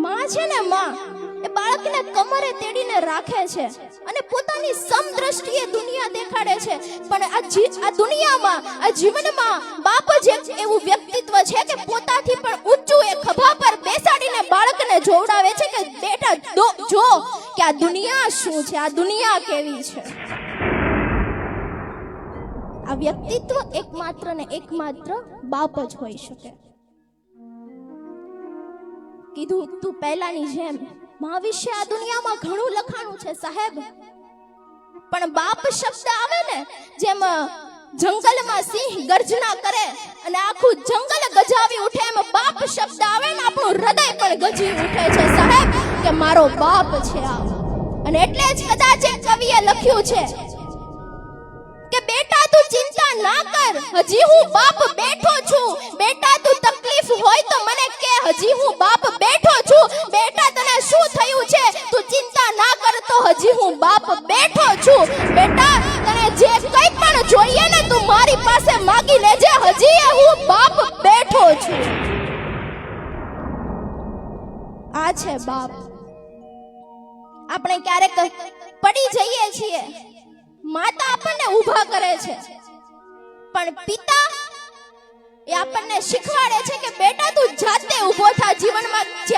માં છે ને, માં એ બાળકને કમરે તેડીને રાખે છે અને પોતાની સમદ્રષ્ટિએ દુનિયા દેખાડે છે. પણ આ દુનિયામાં, આ જીવનમાં બાપ જ એવું વ્યક્તિત્વ છે કે પોતાથી પણ ઊંચું એ ખભા પર બેસાડીને બાળકને જોવડાવે છે કે બેટા જો કે આ દુનિયા શું છે, આ દુનિયા કેવી છે. આ વ્યક્તિત્વ એકમાત્ર ને એકમાત્ર બાપ જ હોઈ શકે. કીધું તું પહેલાની જેમ માં વિશે આ દુનિયામાં ઘણું લખાણું છે સાહેબ, પણ બાપ શબ્દ આવે ને, જેમ જંગલમાં સિંહ ગર્જના કરે અને આખું જંગલ ગજાવી ઉઠે, એમ બાપ શબ્દ આવે ને આપણું હૃદય પણ ગજી ઉઠે છે સાહેબ કે મારો બાપ છે આ. અને એટલે જ કદાચ એક કવિએ લખ્યું છે કે બેટા તું ચિંતા ના કર, હજી હું બાપ બેઠો છું. બેટા તું તકલીફ હોય તો મને કે, હજી હું બાપ બેઠો છું. બેટા તને શું થયું છે તું ચિંતા ના કર, તો હજી હું બાપ બેઠો છું. બેટા તને જે કંઈ પણ જોઈએ ને તું મારી પાસે માંગી લેજે, હજી હું બાપ બેઠો છું. આ છે બાપ. આપણે ક્યારેક પડી જઈએ છીએ, માતા આપણને ઊભા કરે છે, પણ પિતા એ આપણને શીખવાડે છે કે બેટા તું જાતે ઊભો થા જીવનમાં.